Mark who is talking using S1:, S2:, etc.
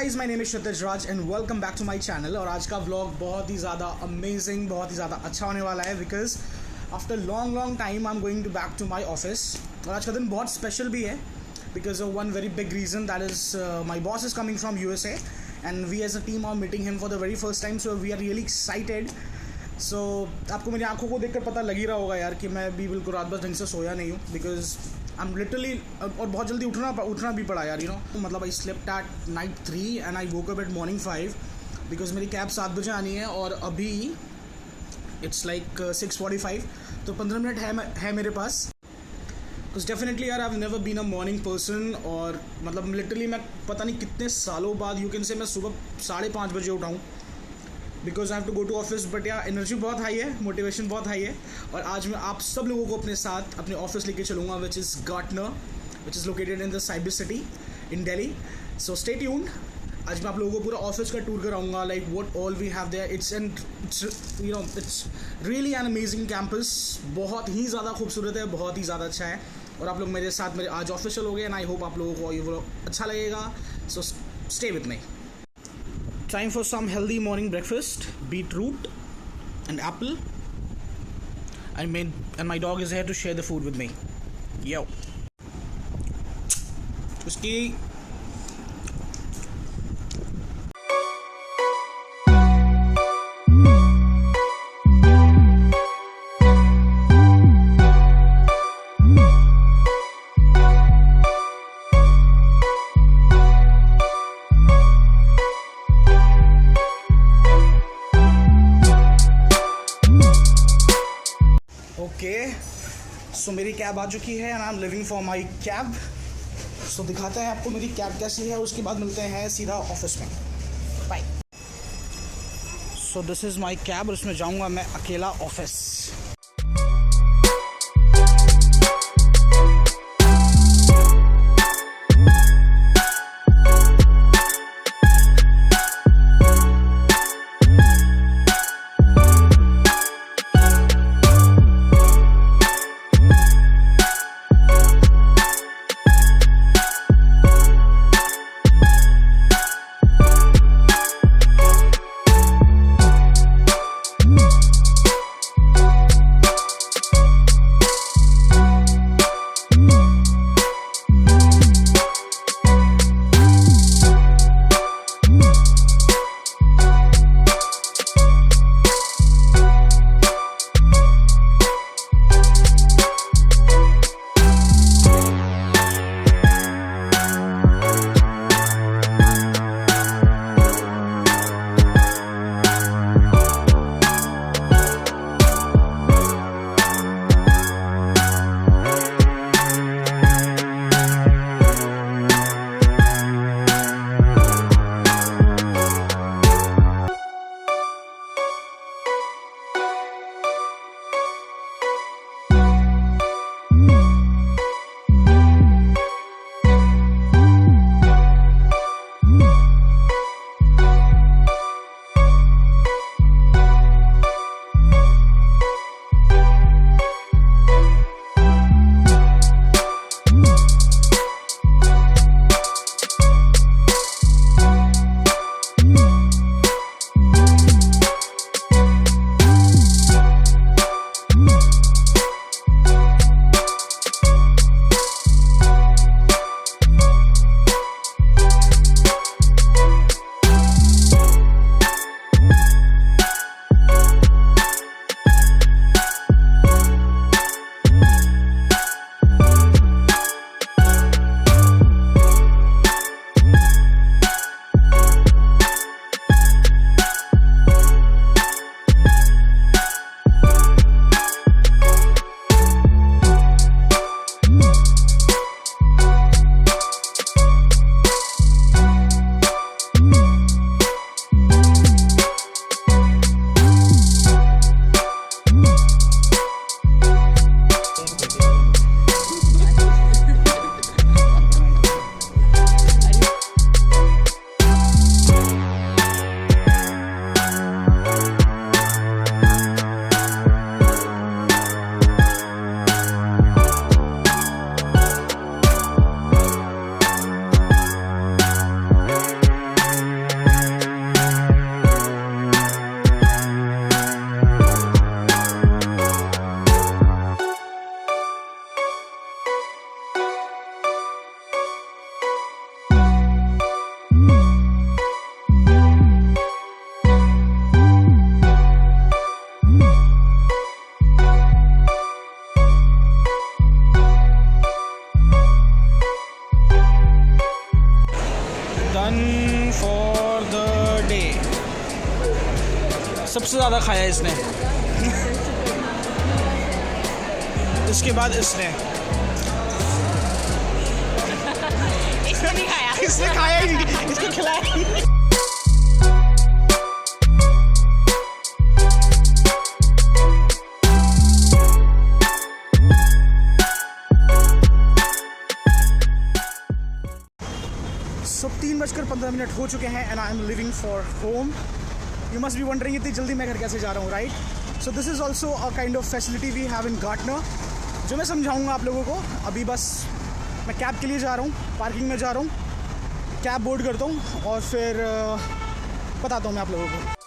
S1: Guys, my name is Kshitij Raj and welcome back to my channel. और आज का vlog बहुत ही ज़्यादा अमेजिंग, बहुत ही ज़्यादा अच्छा होने वाला है because after long time I am going to back to my office. और आज का दिन बहुत स्पेशल भी है because of one very big reason, that is my boss is coming from USA and we as a team are meeting him for the very first time, so we are really excited. सो आपको मेरी आंखों को देखकर पता लग ही रहा होगा यार कि मैं भी बिल्कुल रात भर ढंग से सोया नहीं हूँ बिकॉज आई एम लिटरली, और बहुत जल्दी उठना भी पड़ा यार, यू नो। मतलब I slept at night 3 and I woke up at morning 5 because मेरी कैब 7 बजे आनी है और अभी इट्स लाइक 6:45, तो 15 मिनट है मेरे पास। बिकॉज डेफिनेटली यार I have never been a morning person, और मतलब लिटरली मैं पता नहीं कितने सालों बाद यू कैन से मैं सुबह 5:30 बजे उठाऊँ because I have to go to office. But यार एनर्जी बहुत हाई है, मोटिवेशन बहुत हाई है, और आज मैं आप सब लोगों को अपने साथ अपने ऑफिस लेके चलूँगा which is Gartner, which is located in the cyber city in Delhi. So stay tuned. आज मैं आप लोगों को पूरा ऑफिस का टूर कराऊंगा, like what all we have there. It's really an amazing campus, बहुत ही ज़्यादा खूबसूरत है, बहुत ही ज़्यादा अच्छा है। और आप लोग मेरे साथ मेरे आज ऑफिस चलोगे एंड आई होप आप लोगों को ये व्लॉग अच्छा लगेगा। So stay with me. Time for some healthy morning breakfast: beetroot and apple. And my dog is here to share the food with me. Yo. Uski. Okay, so मेरी cab आ चुकी है and I am living for my cab. सो दिखाते हैं आपको मेरी cab कैसी है, उसके बाद मिलते हैं सीधा ऑफिस में। Bye. So this is my cab और इसमें जाऊंगा मैं अकेला ऑफिस। सबसे ज़्यादा खाया इसने। इसके बाद इसने
S2: नहीं खाया।
S1: इसने खाया ही नहीं, इसको खिलाया ही नहीं। So 3:15 हो चुके हैं and I am living for home. You must be wondering इतनी जल्दी मैं घर कैसे जा रहा हूँ, right? So this is also a kind of facility we have in Gartner, जो मैं समझाऊंगा आप लोगों को। अभी बस मैं कैब के लिए जा रहा हूँ, पार्किंग में जा रहा हूँ, कैब बोर्ड करता हूँ और फिर बताता हूँ मैं आप लोगों को।